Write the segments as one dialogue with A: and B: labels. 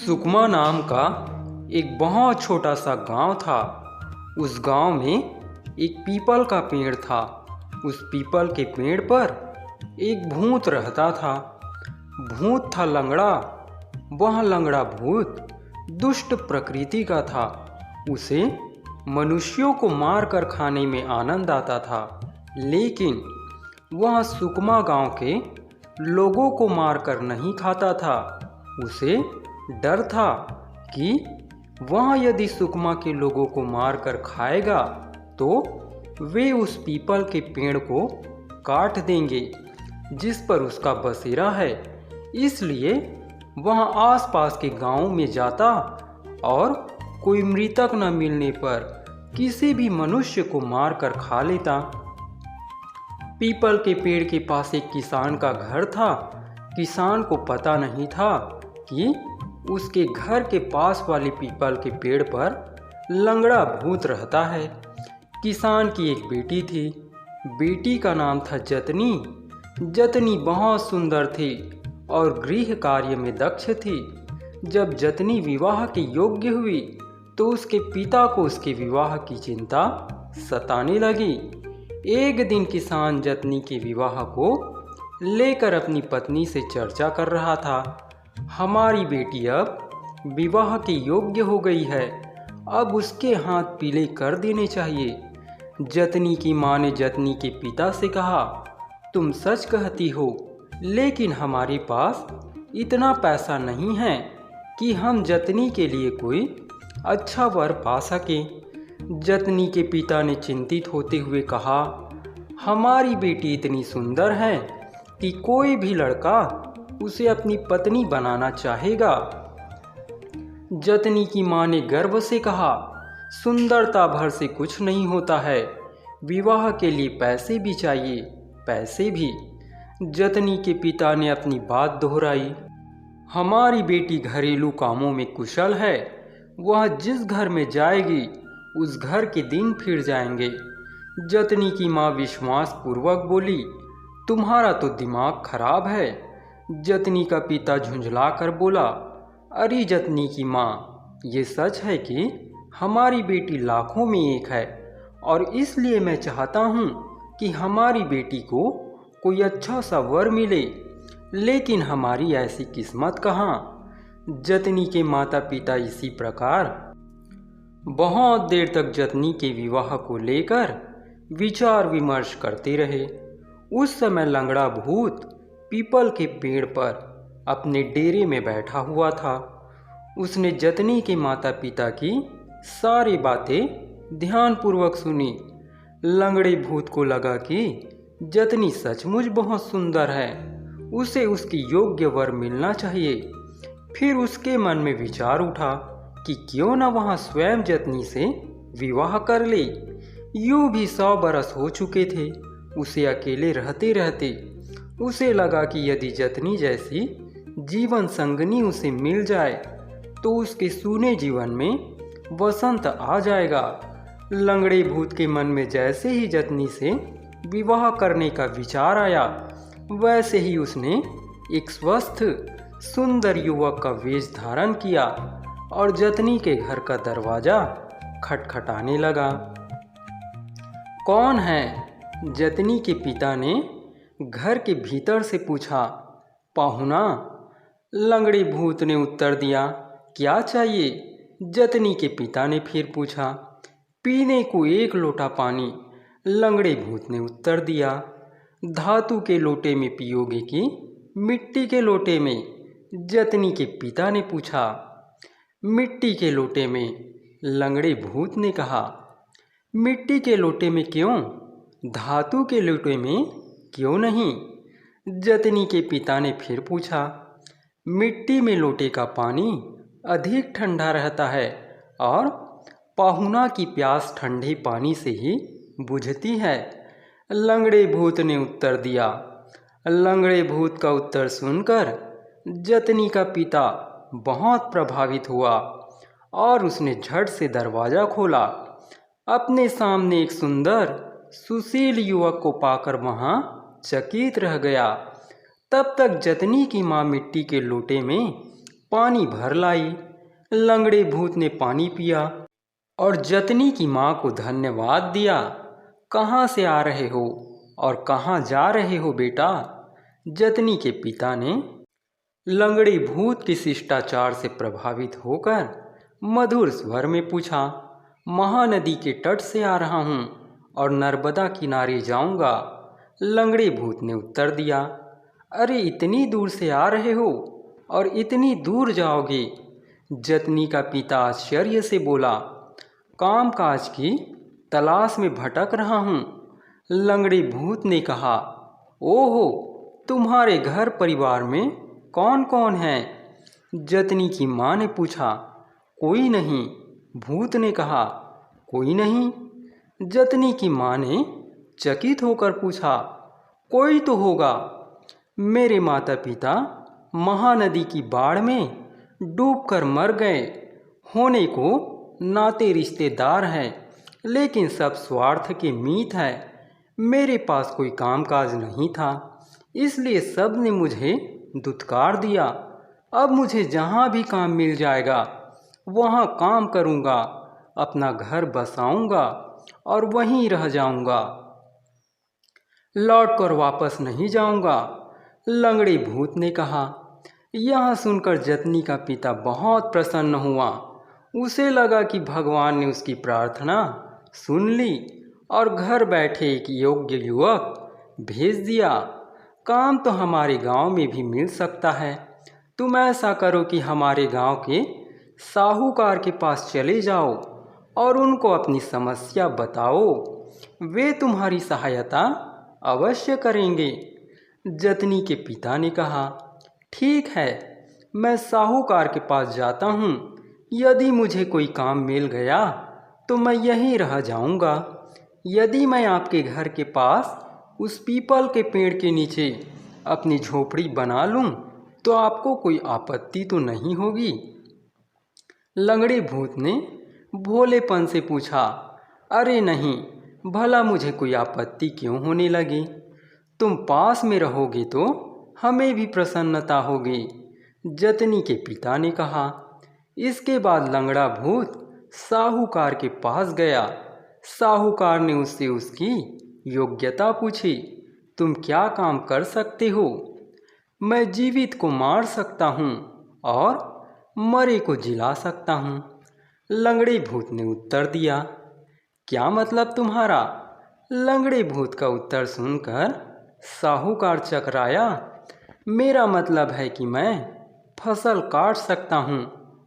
A: सुकमा नाम का एक बहुत छोटा सा गांव था। उस गांव में एक पीपल का पेड़ था। उस पीपल के पेड़ पर एक भूत रहता था। भूत था लंगड़ा। वह लंगड़ा भूत दुष्ट प्रकृति का था। उसे मनुष्यों को मारकर खाने में आनंद आता था, लेकिन वह सुकमा गांव के लोगों को मारकर नहीं खाता था। उसे डर था कि वह यदि सुकमा के लोगों को मारकर खाएगा तो वे उस पीपल के पेड़ को काट देंगे जिस पर उसका बसेरा है। इसलिए वह आसपास के गांवों में जाता और कोई मृतक न मिलने पर किसी भी मनुष्य को मारकर खा लेता। पीपल के पेड़ के पास एक किसान का घर था। किसान को पता नहीं था कि उसके घर के पास वाले पीपल के पेड़ पर लंगड़ा भूत रहता है। किसान की एक बेटी थी। बेटी का नाम था जतनी। जतनी बहुत सुंदर थी और गृह कार्य में दक्ष थी। जब जतनी विवाह के योग्य हुई तो उसके पिता को उसके विवाह की चिंता सताने लगी। एक दिन किसान जतनी के विवाह को लेकर अपनी पत्नी से चर्चा कर रहा था। हमारी बेटी अब विवाह के योग्य हो गई है, अब उसके हाथ पीले कर देने चाहिए। जतनी की माँ ने जतनी के पिता से कहा, तुम सच कहती हो, लेकिन हमारे पास इतना पैसा नहीं है कि हम जतनी के लिए कोई अच्छा वर पा सकें। जतनी के पिता ने चिंतित होते हुए कहा, हमारी बेटी इतनी सुंदर है कि कोई भी लड़का उसे अपनी पत्नी बनाना चाहेगा। जतनी की माँ ने गर्व से कहा, सुंदरता भर से कुछ नहीं होता है, विवाह के लिए पैसे भी चाहिए, पैसे भी। जतनी के पिता ने अपनी बात दोहराई, हमारी बेटी घरेलू कामों में कुशल है, वह जिस घर में जाएगी उस घर के दिन फिर जाएंगे। जतनी की माँ विश्वास पूर्वक बोली, तुम्हारा तो दिमाग खराब है। जतनी का पिता झुंझला कर बोला, अरे जतनी की माँ, ये सच है कि हमारी बेटी लाखों में एक है और इसलिए मैं चाहता हूँ कि हमारी बेटी को कोई अच्छा सा वर मिले, लेकिन हमारी ऐसी किस्मत कहाँ। जतनी के माता पिता इसी प्रकार बहुत देर तक जतनी के विवाह को लेकर विचार विमर्श करते रहे। उस समय लंगड़ा भूत पीपल के पेड़ पर अपने डेरे में बैठा हुआ था। उसने जतनी के माता पिता की सारी बातें ध्यानपूर्वक सुनी। लंगड़े भूत को लगा कि जतनी सचमुच बहुत सुंदर है, उसे उसकी योग्य वर मिलना चाहिए। फिर उसके मन में विचार उठा कि क्यों न वह स्वयं जतनी से विवाह कर ले। यूं भी 100 बरस हो चुके थे उसे अकेले रहते रहते। उसे लगा कि यदि जतनी जैसी जीवन संगनी उसे मिल जाए तो उसके सूने जीवन में वसंत आ जाएगा। लंगड़े भूत के मन में जैसे ही जतनी से विवाह करने का विचार आया, वैसे ही उसने एक स्वस्थ सुंदर युवक का वेश धारण किया और जतनी के घर का दरवाजा खटखटाने लगा। कौन है? जतनी के पिता ने घर के भीतर से पूछा। पाहुना, लंगड़े भूत ने उत्तर दिया। क्या चाहिए? जतनी के पिता ने फिर पूछा। पीने को 1 लोटा पानी, लंगड़े भूत ने उत्तर दिया। धातु के लोटे में पियोगे कि मिट्टी के लोटे में? जतनी के पिता ने पूछा। मिट्टी के लोटे में, लंगड़े भूत ने कहा। मिट्टी के लोटे में क्यों? धातु के लोटे में क्यों नहीं? जतनी के पिता ने फिर पूछा। मिट्टी में लोटे का पानी अधिक ठंडा रहता है और पाहुना की प्यास ठंडे पानी से ही बुझती है, लंगड़े भूत ने उत्तर दिया। लंगड़े भूत का उत्तर सुनकर जतनी का पिता बहुत प्रभावित हुआ और उसने झट से दरवाज़ा खोला। अपने सामने एक सुंदर सुशील युवक को पाकर वहाँ चकित रह गया। तब तक जतनी की माँ मिट्टी के लोटे में पानी भर लाई। लंगड़े भूत ने पानी पिया और जतनी की माँ को धन्यवाद दिया। कहाँ से आ रहे हो और कहाँ जा रहे हो बेटा? जतनी के पिता ने लंगड़े भूत के शिष्टाचार से प्रभावित होकर मधुर स्वर में पूछा। महानदी के तट से आ रहा हूँ और नर्मदा किनारे जाऊँगा। लंगड़े भूत ने उत्तर दिया। अरे इतनी दूर से आ रहे हो और इतनी दूर जाओगे? जतनी का पिता आश्चर्य से बोला। काम काज की तलाश में भटक रहा हूँ। लंगड़े भूत ने कहा। ओहो, तुम्हारे घर परिवार में कौन कौन है? जतनी की माँ ने पूछा। कोई नहीं, भूत ने कहा। कोई नहीं? जतनी की माँ ने चकित होकर पूछा। कोई तो होगा। मेरे माता पिता महानदी की बाढ़ में डूबकर मर गए। होने को नाते रिश्तेदार हैं, लेकिन सब स्वार्थ के मीत है। मेरे पास कोई कामकाज नहीं था, इसलिए सब ने मुझे दुत्कार दिया। अब मुझे जहाँ भी काम मिल जाएगा वहाँ काम करूँगा, अपना घर बसाऊँगा और वहीं रह जाऊँगा, लौट कर वापस नहीं जाऊँगा। लंगड़े भूत ने कहा। यह सुनकर जतनी का पिता बहुत प्रसन्न हुआ। उसे लगा कि भगवान ने उसकी प्रार्थना सुन ली और घर बैठे एक योग्य युवक भेज दिया। काम तो हमारे गांव में भी मिल सकता है। तुम ऐसा करो कि हमारे गांव के साहूकार के पास चले जाओ और उनको अपनी समस्या बताओ। वे तुम्हारी सहायता अवश्य करेंगे। जतनी के पिता ने कहा। ठीक है, मैं साहूकार के पास जाता हूँ। यदि मुझे कोई काम मिल गया तो मैं यहीं रह जाऊँगा। यदि मैं आपके घर के पास उस पीपल के पेड़ के नीचे अपनी झोपड़ी बना लूँ तो आपको कोई आपत्ति तो नहीं होगी? लंगड़े भूत ने भोलेपन से पूछा। अरे नहीं, भला मुझे कोई आपत्ति क्यों होने लगी? तुम पास में रहोगे तो हमें भी प्रसन्नता होगी। जतनी के पिता ने कहा। इसके बाद लंगड़ा भूत साहूकार के पास गया। साहूकार ने उससे उसकी योग्यता पूछी। तुम क्या काम कर सकते हो? मैं जीवित को मार सकता हूँ और मरे को जिला सकता हूँ। लंगड़े भूत ने उत्तर दिया। क्या मतलब तुम्हारा? लंगड़े भूत का उत्तर सुनकर साहूकार चकराया। मेरा मतलब है कि मैं फसल काट सकता हूँ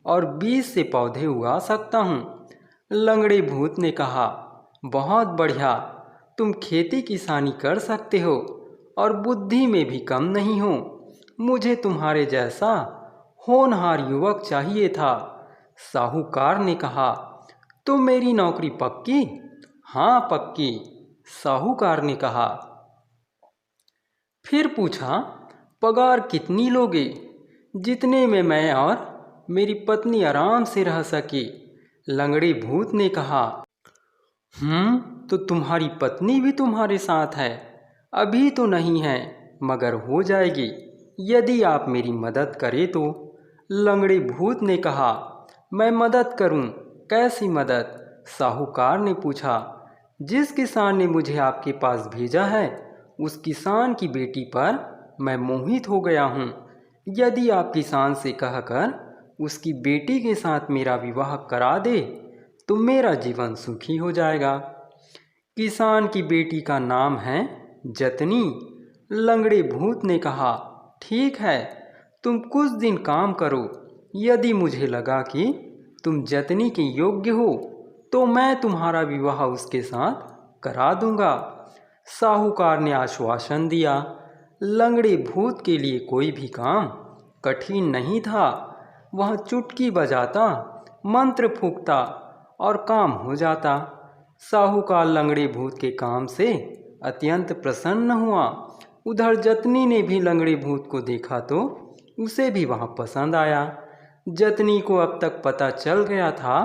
A: और बीज से पौधे उगा सकता हूँ। लंगड़े भूत ने कहा। बहुत बढ़िया, तुम खेती किसानी कर सकते हो और बुद्धि में भी कम नहीं हो। मुझे तुम्हारे जैसा होनहार युवक चाहिए था। साहूकार ने कहा। तो मेरी नौकरी पक्की? हाँ पक्की, साहूकार ने कहा। फिर पूछा, पगार कितनी लोगे, जितने में मैं और मेरी पत्नी आराम से रह सके? लंगड़े भूत ने कहा। तो तुम्हारी पत्नी भी तुम्हारे साथ है? अभी तो नहीं है, मगर हो जाएगी यदि आप मेरी मदद करें तो। लंगड़े भूत ने कहा। मैं मदद करूं? कैसी मदद? साहूकार ने पूछा। जिस किसान ने मुझे आपके पास भेजा है उस किसान की बेटी पर मैं मोहित हो गया हूँ। यदि आप किसान से कहकर उसकी बेटी के साथ मेरा विवाह करा दे तो मेरा जीवन सुखी हो जाएगा। किसान की बेटी का नाम है जतनी। लंगड़े भूत ने कहा। ठीक है, तुम कुछ दिन काम करो। यदि मुझे लगा कि तुम जतनी के योग्य हो तो मैं तुम्हारा विवाह उसके साथ करा दूंगा। साहूकार ने आश्वासन दिया। लंगड़े भूत के लिए कोई भी काम कठिन नहीं था। वह चुटकी बजाता, मंत्र फूंकता और काम हो जाता। साहूकार लंगड़े भूत के काम से अत्यंत प्रसन्न हुआ। उधर जतनी ने भी लंगड़े भूत को देखा तो उसे भी वहाँ पसंद आया। जतनी को अब तक पता चल गया था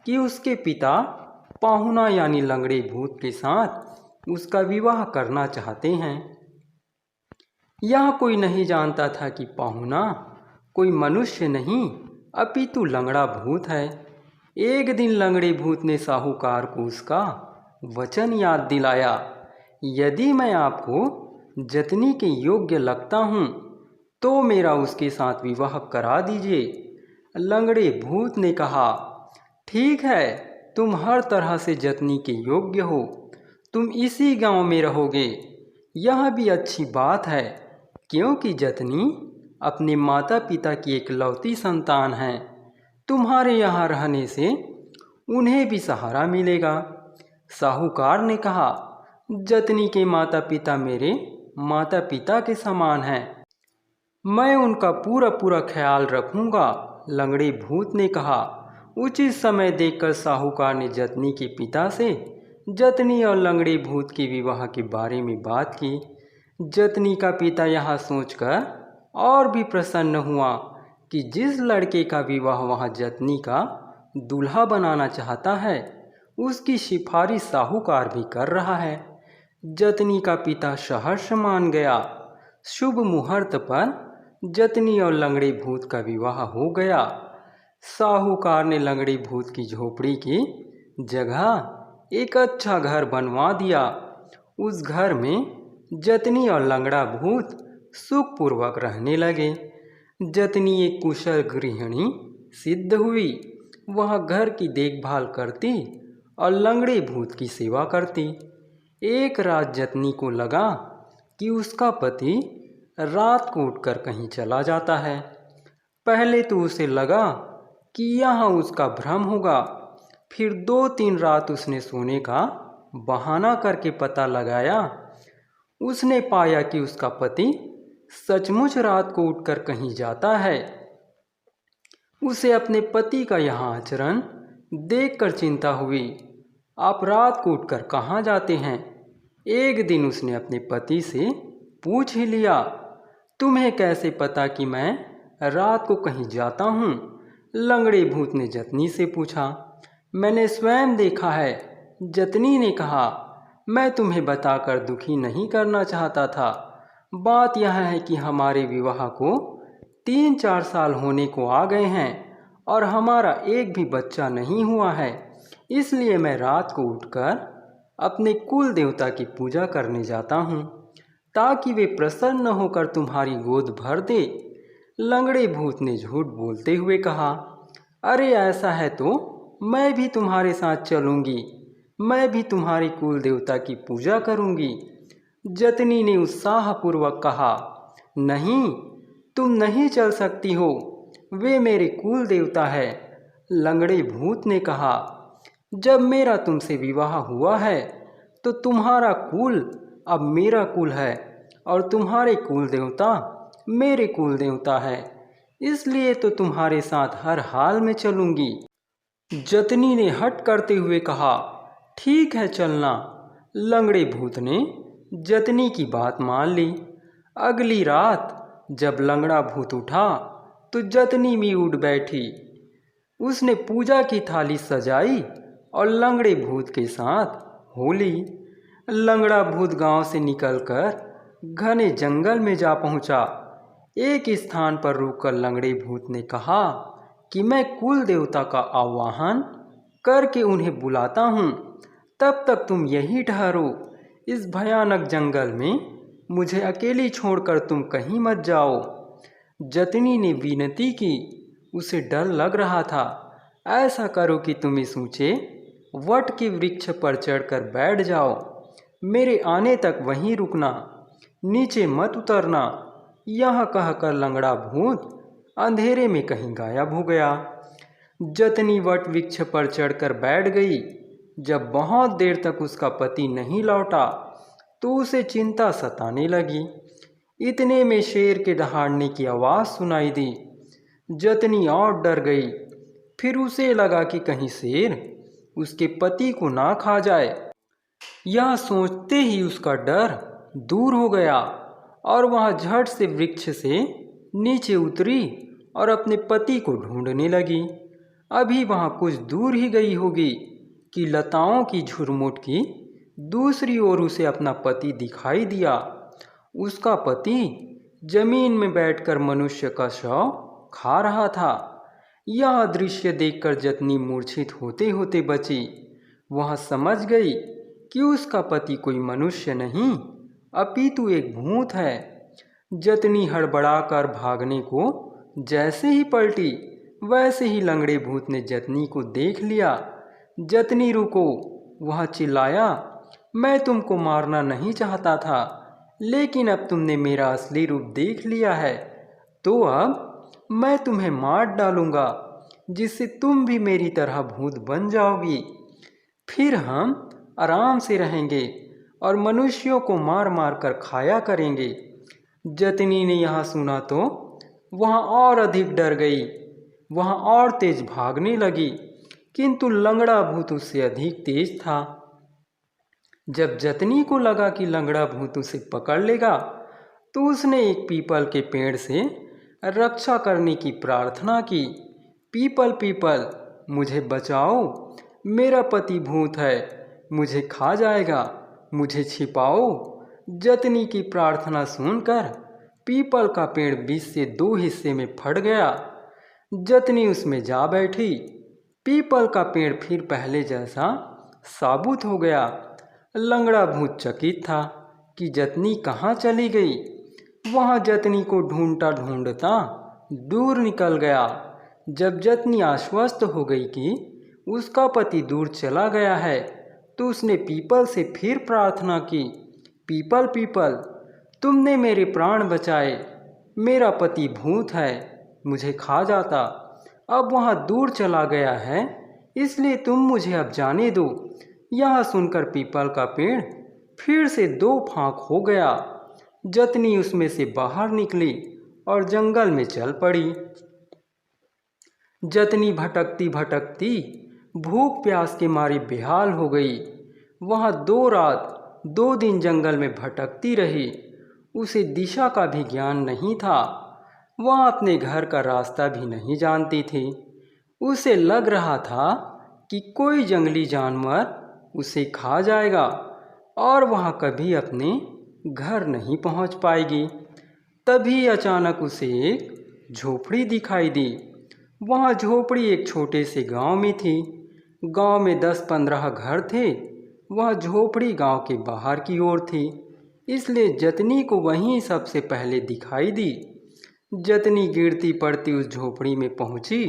A: कि उसके पिता पाहुना यानी लंगड़े भूत के साथ उसका विवाह करना चाहते हैं। यह कोई नहीं जानता था कि पाहुना कोई मनुष्य नहीं अपितु लंगड़ा भूत है। एक दिन लंगड़े भूत ने साहूकार को उसका वचन याद दिलाया, यदि मैं आपको जतनी के योग्य लगता हूँ तो मेरा उसके साथ विवाह करा दीजिए। लंगड़े भूत ने कहा, ठीक है, तुम हर तरह से जतनी के योग्य हो, तुम इसी गांव में रहोगे। यह भी अच्छी बात है, क्योंकि जतनी अपने माता पिता की एकलौती संतान है। तुम्हारे यहाँ रहने से उन्हें भी सहारा मिलेगा। साहूकार ने कहा, जतनी के माता पिता मेरे माता पिता के समान हैं, मैं उनका पूरा पूरा ख्याल रखूंगा। लंगड़े भूत ने कहा। उचित समय देखकर साहूकार ने जतनी के पिता से जतनी और लंगड़े भूत के विवाह के बारे में बात की। जतनी का पिता यह सोचकर और भी प्रसन्न हुआ कि जिस लड़के का विवाह वह जतनी का दूल्हा बनाना चाहता है, उसकी सिफारिश साहूकार भी कर रहा है। जतनी का पिता सहर्ष मान गया। शुभ मुहूर्त पर जतनी और लंगड़े भूत का विवाह हो गया। साहूकार ने लंगड़े भूत की झोपड़ी की जगह एक अच्छा घर बनवा दिया। उस घर में जतनी और लंगड़ा भूत सुखपूर्वक रहने लगे। जतनी एक कुशल गृहिणी सिद्ध हुई। वह घर की देखभाल करती और लंगड़े भूत की सेवा करती। एक रात जतनी को लगा कि उसका पति रात को उठकर कहीं चला जाता है। पहले तो उसे लगा कि यहाँ उसका भ्रम होगा। फिर 2-3 रात उसने सोने का बहाना करके पता लगाया। उसने पाया कि उसका पति सचमुच रात को उठकर कहीं जाता है। उसे अपने पति का यह आचरण देखकर चिंता हुई। आप रात को उठकर कहाँ जाते हैं? एक दिन उसने अपने पति से पूछ ही लिया, तुम्हें कैसे पता कि मैं रात को कहीं जाता हूँ? लंगड़े भूत ने जतनी से पूछा। मैंने स्वयं देखा है, जतनी ने कहा। मैं तुम्हें बताकर दुखी नहीं करना चाहता था। बात यह है कि हमारे विवाह को 3-4 साल होने को आ गए हैं और हमारा एक भी बच्चा नहीं हुआ है। इसलिए मैं रात को उठकर अपने कुल देवता की पूजा करने जाता हूँ, ताकि वे प्रसन्न होकर तुम्हारी गोद भर दे। लंगड़े भूत ने झूठ बोलते हुए कहा, अरे ऐसा है तो मैं भी तुम्हारे साथ चलूँगी, मैं भी तुम्हारी कुल देवता की पूजा करूँगी। जतनी ने उत्साहपूर्वक कहा, नहीं, तुम नहीं चल सकती हो, वे मेरे कुल देवता है। लंगड़े भूत ने कहा, जब मेरा तुमसे विवाह हुआ है तो तुम्हारा कुल अब मेरा कुल है और तुम्हारे कुल देवता मेरे कुल देवता है, इसलिए तो तुम्हारे साथ हर हाल में चलूँगी। जतनी ने हट करते हुए कहा, ठीक है, चलना। लंगड़े भूत ने जतनी की बात मान ली। अगली रात जब लंगड़ा भूत उठा तो जतनी भी उठ बैठी। उसने पूजा की थाली सजाई और लंगड़े भूत के साथ हो ली। लंगड़ा भूत गांव से निकलकर घने जंगल में जा पहुंचा। एक स्थान पर रुककर लंगड़े भूत ने कहा कि मैं कुल देवता का आवाहन करके उन्हें बुलाता हूँ, तब तक तुम यहीं ठहरो। इस भयानक जंगल में मुझे अकेली छोड़कर तुम कहीं मत जाओ। जतनी ने विनती की। उसे डर लग रहा था। ऐसा करो कि तुम इस ऊंचे वट के वृक्ष पर चढ़कर बैठ जाओ। मेरे आने तक वहीं रुकना, नीचे मत उतरना। यह कहकर लंगड़ा भूत अंधेरे में कहीं गायब हो गया। जतनी वट वृक्ष पर चढ़कर बैठ गई। जब बहुत देर तक उसका पति नहीं लौटा तो उसे चिंता सताने लगी। इतने में शेर के दहाड़ने की आवाज़ सुनाई दी। जतनी और डर गई। फिर उसे लगा कि कहीं शेर उसके पति को ना खा जाए। यह सोचते ही उसका डर दूर हो गया और वह झट से वृक्ष से नीचे उतरी और अपने पति को ढूंढने लगी। अभी वह कुछ दूर ही गई होगी कि लताओं की झुरमुट की दूसरी ओर उसे अपना पति दिखाई दिया। उसका पति जमीन में बैठकर मनुष्य का शव खा रहा था। यह दृश्य देखकर जतनी मूर्छित होते होते बची। वह समझ गई कि उसका पति कोई मनुष्य नहीं अपितु एक भूत है। जतनी हड़बड़ाकर भागने को जैसे ही पलटी, वैसे ही लंगड़े भूत ने जतनी को देख लिया। जतनी रुको, वह चिल्लाया, मैं तुमको मारना नहीं चाहता था, लेकिन अब तुमने मेरा असली रूप देख लिया है, तो अब मैं तुम्हें मार डालूंगा, जिससे तुम भी मेरी तरह भूत बन जाओगी। फिर हम आराम से रहेंगे और मनुष्यों को मार मार कर खाया करेंगे। जतनी ने यह सुना तो वह और अधिक डर गई। वह और तेज भागने लगी, किंतु लंगड़ा भूत उससे अधिक तेज था। जब जतनी को लगा कि लंगड़ा भूत उसे पकड़ लेगा, तो उसने एक पीपल के पेड़ से रक्षा करने की प्रार्थना की। पीपल पीपल, मुझे बचाओ, मेरा पति भूत है, मुझे खा जाएगा, मुझे छिपाओ। जतनी की प्रार्थना सुनकर पीपल का पेड़ बीच से 2 हिस्से में फट गया। जतनी उसमें जा बैठी। पीपल का पेड़ फिर पहले जैसा साबुत हो गया। लंगड़ा भूत चकित था कि जतनी कहाँ चली गई। वह जतनी को ढूंढता ढूंढता दूर निकल गया। जब जतनी आश्वस्त हो गई कि उसका पति दूर चला गया है, तो उसने पीपल से फिर प्रार्थना की, पीपल पीपल, तुमने मेरे प्राण बचाए, मेरा पति भूत है, मुझे खा जाता, अब वह दूर चला गया है, इसलिए तुम मुझे अब जाने दो। यह सुनकर पीपल का पेड़ फिर से 2 फांक हो गया। जतनी उसमें से बाहर निकली और जंगल में चल पड़ी। जतनी भटकती भटकती भूख प्यास के मारे बेहाल हो गई। वह 2 रात 2 दिन जंगल में भटकती रही। उसे दिशा का भी ज्ञान नहीं था। वह अपने घर का रास्ता भी नहीं जानती थी। उसे लग रहा था कि कोई जंगली जानवर उसे खा जाएगा और वह कभी अपने घर नहीं पहुंच पाएगी। तभी अचानक उसे एक झोपड़ी दिखाई दी। वह झोपड़ी एक छोटे से गांव में थी। गांव में 10-15 घर थे। वह झोपड़ी गांव के बाहर की ओर थी, इसलिए जतनी को वहीं सबसे पहले दिखाई दी। जतनी गिरती पड़ती उस झोपड़ी में पहुंची।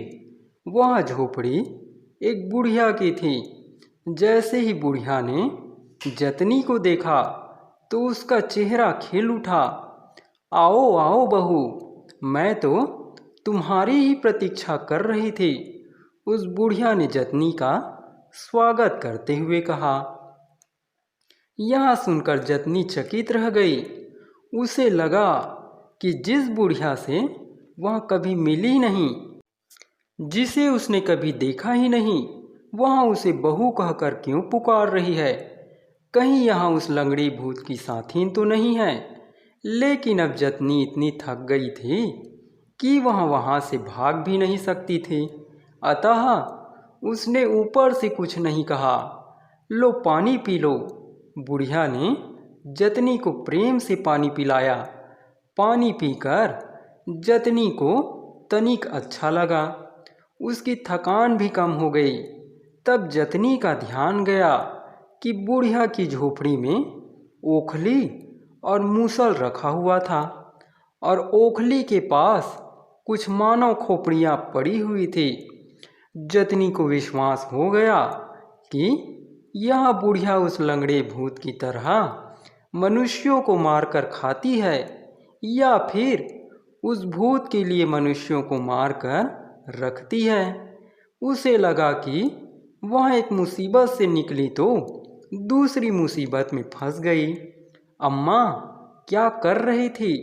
A: वह झोपड़ी एक बुढ़िया की थी। जैसे ही बुढ़िया ने जतनी को देखा, तो उसका चेहरा खिल उठा। आओ आओ बहू, मैं तो तुम्हारी ही प्रतीक्षा कर रही थी। उस बुढ़िया ने जतनी का स्वागत करते हुए कहा। यह सुनकर जतनी चकित रह गई। उसे लगा कि जिस बुढ़िया से वह कभी मिली नहीं, जिसे उसने कभी देखा ही नहीं, वह उसे बहू कहकर क्यों पुकार रही है। कहीं यहाँ उस लंगड़ी भूत की साथीन तो नहीं है। लेकिन अब जतनी इतनी थक गई थी कि वह वहाँ से भाग भी नहीं सकती थी। अतः उसने ऊपर से कुछ नहीं कहा। लो पानी पी लो। बुढ़िया ने जतनी को प्रेम से पानी पिलाया। पानी पीकर जतनी को तनिक अच्छा लगा। उसकी थकान भी कम हो गई। तब जतनी का ध्यान गया कि बुढ़िया की झोपड़ी में ओखली और मूसल रखा हुआ था और ओखली के पास कुछ मानव खोपड़ियाँ पड़ी हुई थी। जतनी को विश्वास हो गया कि यह बुढ़िया उस लंगड़े भूत की तरह मनुष्यों को मारकर खाती है, या फिर उस भूत के लिए मनुष्यों को मारकर रखती है। उसे लगा कि वह एक मुसीबत से निकली तो दूसरी मुसीबत में फंस गई। अम्मा क्या कर रही थी?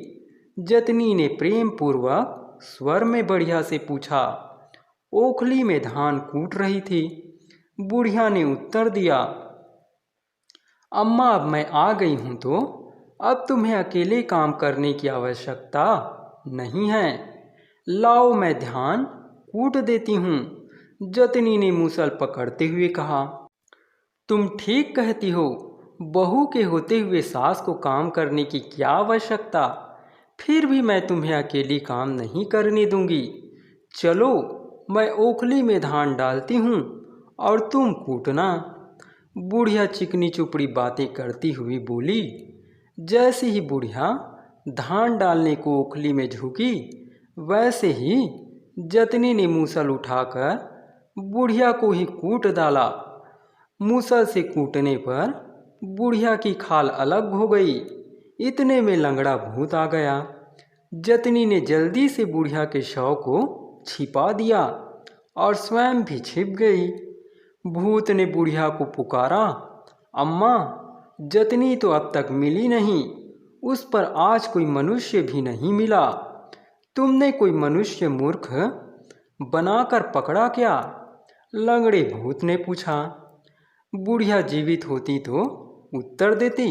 A: जतनी ने प्रेम पूर्वक स्वर में बढ़िया से पूछा। ओखली में धान कूट रही थी। बुढ़िया ने उत्तर दिया, अम्मा अब मैं आ गई हूँ, तो अब तुम्हें अकेले काम करने की आवश्यकता नहीं है। लाओ मैं धान कूट देती हूँ। जतनी ने मूसल पकड़ते हुए कहा। तुम ठीक कहती हो। बहू के होते हुए सास को काम करने की क्या आवश्यकता। फिर भी मैं तुम्हें अकेली काम नहीं करने दूंगी। चलो मैं ओखली में धान डालती हूँ और तुम कूटना। बुढ़िया चिकनी चुपड़ी बातें करती हुई बोली। जैसे ही बुढ़िया धान डालने को ओखली में झुकी, वैसे ही जतनी ने मूसल उठाकर बुढ़िया को ही कूट डाला। मूसल से कूटने पर बुढ़िया की खाल अलग हो गई। इतने में लंगड़ा भूत आ गया। जतनी ने जल्दी से बुढ़िया के शव को छिपा दिया और स्वयं भी छिप गई। भूत ने बुढ़िया को पुकारा, अम्मा, जतनी तो अब तक मिली नहीं, उस पर आज कोई मनुष्य भी नहीं मिला। तुमने कोई मनुष्य मूर्ख बनाकर पकड़ा क्या? लंगड़े भूत ने पूछा। बुढ़िया जीवित होती तो उत्तर देती।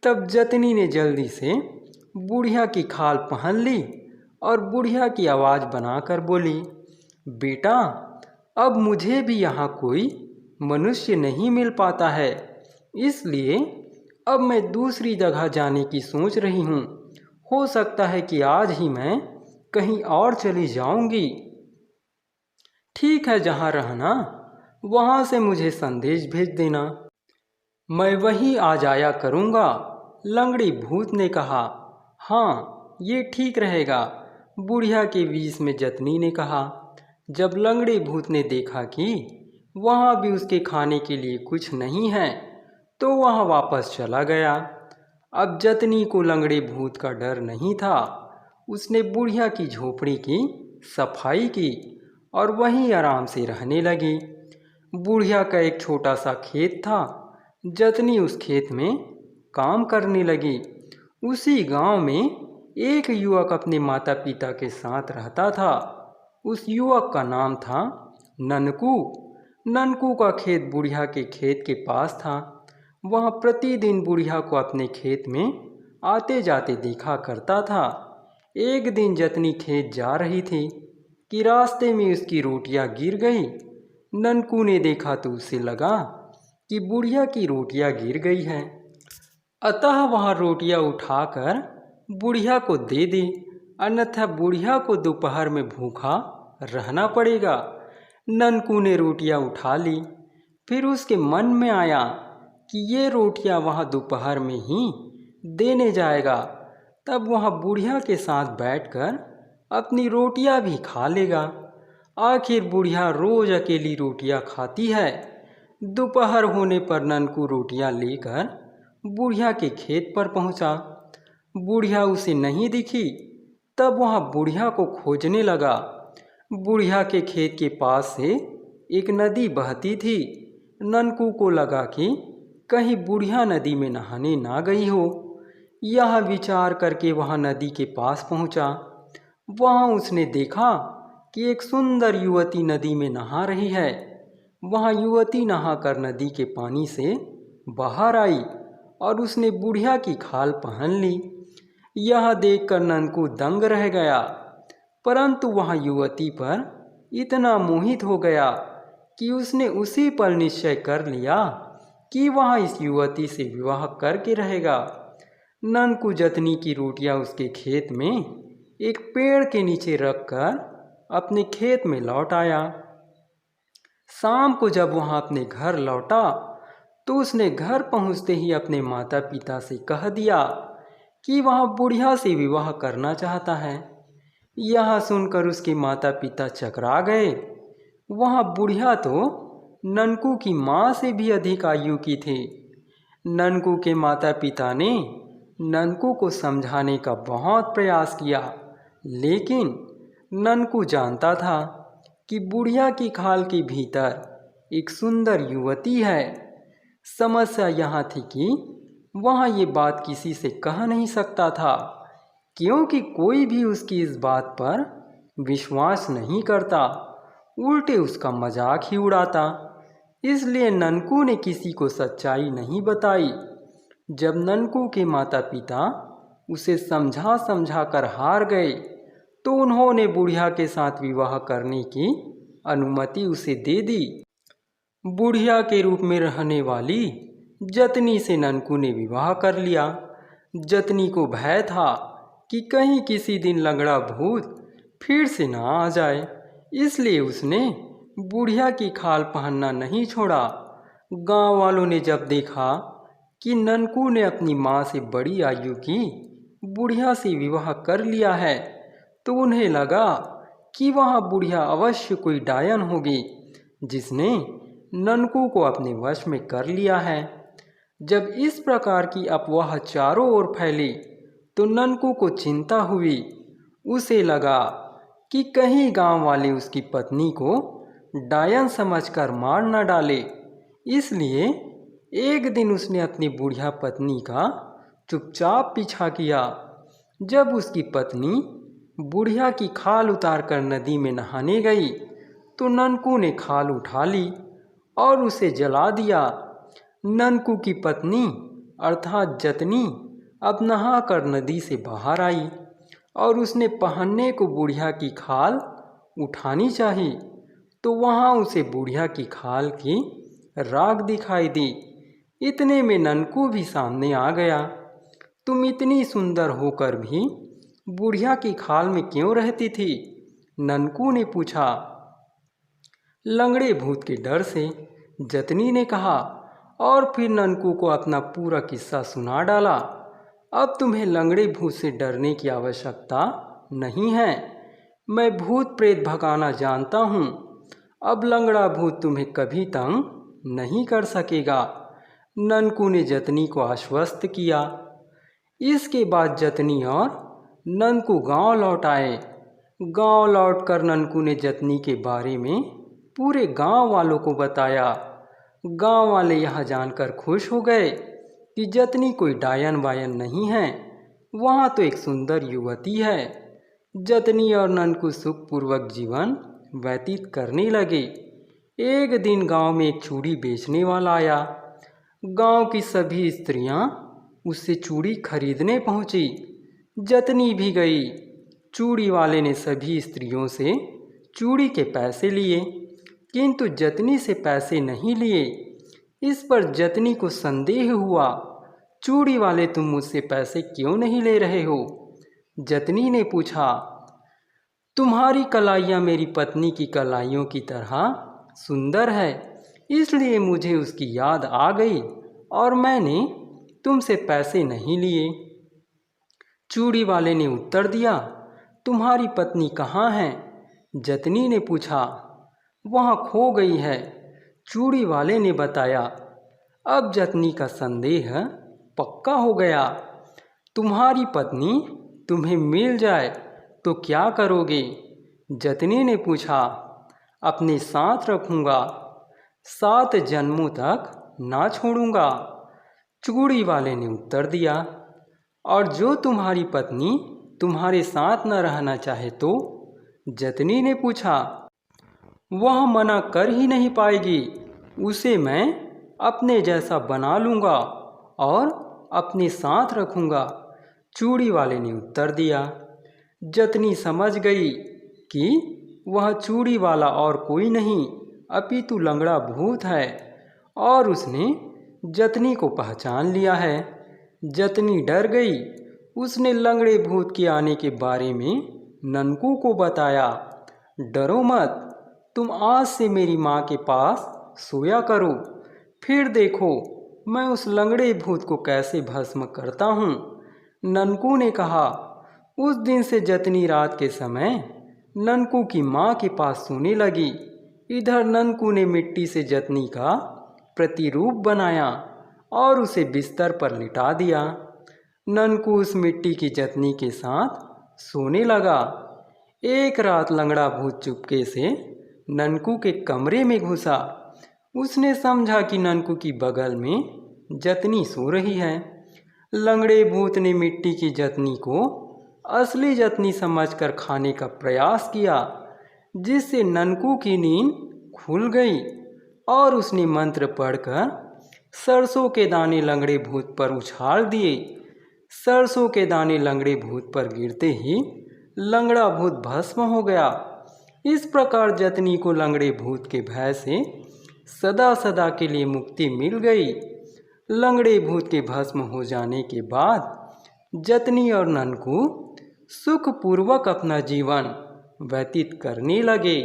A: तब जतनी ने जल्दी से बुढ़िया की खाल पहन ली और बुढ़िया की आवाज़ बनाकर बोली, बेटा, अब मुझे भी यहाँ कोई मनुष्य नहीं मिल पाता है, इसलिए अब मैं दूसरी जगह जाने की सोच रही हूँ। हो सकता है कि आज ही मैं कहीं और चली जाऊंगी। ठीक है, जहाँ रहना वहाँ से मुझे संदेश भेज देना, मैं वहीं आ जाया करूँगा। लंगड़ी भूत ने कहा। हाँ, ये ठीक रहेगा, बुढ़िया के बीच में जतनी ने कहा। जब लंगड़े भूत ने देखा कि वहाँ भी उसके खाने के लिए कुछ नहीं है, तो वहाँ वापस चला गया। अब जतनी को लंगड़े भूत का डर नहीं था। उसने बुढ़िया की झोपड़ी की सफाई की और वहीं आराम से रहने लगी। बुढ़िया का एक छोटा सा खेत था। जतनी उस खेत में काम करने लगी। उसी गांव में एक युवक अपने माता पिता के साथ रहता था। उस युवक का नाम था ननकू। ननकू का खेत बुढ़िया के खेत के पास था। वह प्रतिदिन बुढ़िया को अपने खेत में आते जाते देखा करता था। एक दिन जतनी खेत जा रही थी कि रास्ते में उसकी रोटियां गिर गई। ननकू ने देखा तो उसे लगा कि बुढ़िया की रोटियां गिर गई हैं। अतः वह रोटियां उठाकर बुढ़िया को दे दी, अन्यथा बुढ़िया को दोपहर में भूखा रहना पड़ेगा। ननकू ने रोटियां उठा ली। फिर उसके मन में आया कि ये रोटियां वह दोपहर में ही देने जाएगा, तब वह बुढ़िया के साथ बैठकर अपनी रोटियां भी खा लेगा। आखिर बुढ़िया रोज अकेली रोटियां खाती है। दोपहर होने पर ननकू रोटियां लेकर बुढ़िया के खेत पर पहुंचा। बुढ़िया उसे नहीं दिखी। तब वह बुढ़िया को खोजने लगा। बुढ़िया के खेत के पास से एक नदी बहती थी। ननकू को लगा कि कहीं बुढ़िया नदी में नहाने ना गई हो। यह विचार करके वह नदी के पास पहुंचा। वहाँ उसने देखा कि एक सुंदर युवती नदी में नहा रही है। वहाँ युवती नहाकर नदी के पानी से बाहर आई और उसने बुढ़िया की खाल पहन ली। यह देखकर ननकू दंग रह गया, परंतु वह युवती पर इतना मोहित हो गया कि उसने उसी पल निश्चय कर लिया कि वह इस युवती से विवाह करके रहेगा। ननकू जतनी की रोटियां उसके खेत में एक पेड़ के नीचे रखकर अपने खेत में लौट आया। शाम को जब वह अपने घर लौटा तो उसने घर पहुंचते ही अपने माता पिता से कह दिया कि वह बुढ़िया से विवाह करना चाहता है। यह सुनकर उसके माता पिता चकरा गए। वह बुढ़िया तो ननकू की माँ से भी अधिक आयु की थी। ननकू के माता पिता ने ननकू को समझाने का बहुत प्रयास किया, लेकिन ननकू जानता था कि बुढ़िया की खाल के भीतर एक सुंदर युवती है। समस्या यहाँ थी कि वह ये बात किसी से कह नहीं सकता था, क्योंकि कोई भी उसकी इस बात पर विश्वास नहीं करता, उल्टे उसका मजाक ही उड़ाता। इसलिए ननकू ने किसी को सच्चाई नहीं बताई। जब ननकू के माता पिता उसे समझा समझा कर हार गए तो उन्होंने बुढ़िया के साथ विवाह करने की अनुमति उसे दे दी। बुढ़िया के रूप में रहने वाली जतनी से ननकू ने विवाह कर लिया। जतनी को भय था कि कहीं किसी दिन लंगड़ा भूत फिर से ना आ जाए, इसलिए उसने बुढ़िया की खाल पहनना नहीं छोड़ा। गांव वालों ने जब देखा कि ननकू ने अपनी माँ से बड़ी आयु की बुढ़िया से विवाह कर लिया है, तो उन्हें लगा कि वह बुढ़िया अवश्य कोई डायन होगी जिसने ननकू को अपने वश में कर लिया है। जब इस प्रकार की अफवाह चारों ओर फैली तो ननकू को चिंता हुई। उसे लगा कि कहीं गांव वाले उसकी पत्नी को डायन समझकर मार न डाले। इसलिए एक दिन उसने अपनी बुढ़िया पत्नी का चुपचाप पीछा किया। जब उसकी पत्नी बुढ़िया की खाल उतारकर नदी में नहाने गई तो ननकू ने खाल उठा ली और उसे जला दिया। ननकू की पत्नी अर्थात जतनी अब नहाकर नदी से बाहर आई और उसने पहनने को बुढ़िया की खाल उठानी चाही, तो वहाँ उसे बुढ़िया की खाल की राख दिखाई दी। इतने में ननकू भी सामने आ गया। तुम इतनी सुंदर होकर भी बुढ़िया की खाल में क्यों रहती थी? ननकू ने पूछा। लंगड़े भूत के डर से, जतनी ने कहा, और फिर ननकू को अपना पूरा किस्सा सुना डाला। अब तुम्हें लंगड़े भूत से डरने की आवश्यकता नहीं है। मैं भूत प्रेत भगाना जानता हूँ। अब लंगड़ा भूत तुम्हें कभी तंग नहीं कर सकेगा। ननकू ने जतनी को आश्वस्त किया। इसके बाद जतनी और ननकू गांव लौट आए। गांव लौटकर ननकू ने जतनी के बारे में पूरे गांव वालों को बताया। गांव वाले यह जानकर खुश हो गए कि जतनी कोई डायन वायन नहीं है, वहाँ तो एक सुंदर युवती है। जतनी और ननकू सुखपूर्वक जीवन व्यतीत करने लगे। एक दिन गांव में एक चूड़ी बेचने वाला आया। गांव की सभी स्त्रियां उससे चूड़ी खरीदने पहुंची। जतनी भी गई। चूड़ी वाले ने सभी स्त्रियों से चूड़ी के पैसे लिए, किंतु जतनी से पैसे नहीं लिए। इस पर जतनी को संदेह हुआ, चूड़ी वाले तुम मुझसे पैसे क्यों नहीं ले रहे हो? जतनी ने पूछा, तुम्हारी कलाइयाँ मेरी पत्नी की कलाइयों की तरह सुंदर है, इसलिए मुझे उसकी याद आ गई और मैंने तुमसे पैसे नहीं लिए। चूड़ी वाले ने उत्तर दिया, तुम्हारी पत्नी कहाँ है? जतनी ने पूछा, वहाँ खो गई है। चूड़ी वाले ने बताया। अब जतनी का संदेह पक्का हो गया। तुम्हारी पत्नी तुम्हें मिल जाए तो क्या करोगे? जतनी ने पूछा, अपने साथ रखूँगा, 7 जन्मों तक ना छोड़ूंगा। चूड़ी वाले ने उत्तर दिया, और जो तुम्हारी पत्नी तुम्हारे साथ न रहना चाहे तो? जतनी ने पूछा, वह मना कर ही नहीं पाएगी, उसे मैं अपने जैसा बना लूँगा और अपने साथ रखूँगा। चूड़ी वाले ने उत्तर दिया। जतनी समझ गई कि वह चूड़ी वाला और कोई नहीं अपितु लंगड़ा भूत है और उसने जतनी को पहचान लिया है। जतनी डर गई। उसने लंगड़े भूत के आने के बारे में ननकू को बताया। डरो मत, तुम आज से मेरी माँ के पास सोया करो, फिर देखो मैं उस लंगड़े भूत को कैसे भस्म करता हूँ। ननकू ने कहा। उस दिन से जतनी रात के समय ननकू की माँ के पास सोने लगी। इधर ननकू ने मिट्टी से जतनी का प्रतिरूप बनाया और उसे बिस्तर पर लिटा दिया। ननकू उस मिट्टी की जतनी के साथ सोने लगा। एक रात लंगड़ा भूत चुपके से ननकू के कमरे में घुसा। उसने समझा कि ननकू की बगल में जतनी सो रही है। लंगड़े भूत ने मिट्टी की जतनी को असली जतनी समझकर खाने का प्रयास किया, जिससे ननकू की नींद खुल गई और उसने मंत्र पढ़कर सरसों के दाने लंगड़े भूत पर उछाल दिए। सरसों के दाने लंगड़े भूत पर गिरते ही लंगड़ा भूत भस्म हो गया। इस प्रकार जतनी को लंगड़े भूत के भय से सदा सदा के लिए मुक्ति मिल गई। लंगड़े भूत के भस्म हो जाने के बाद जतनी और ननकू सुखपूर्वक अपना जीवन व्यतीत करने लगे।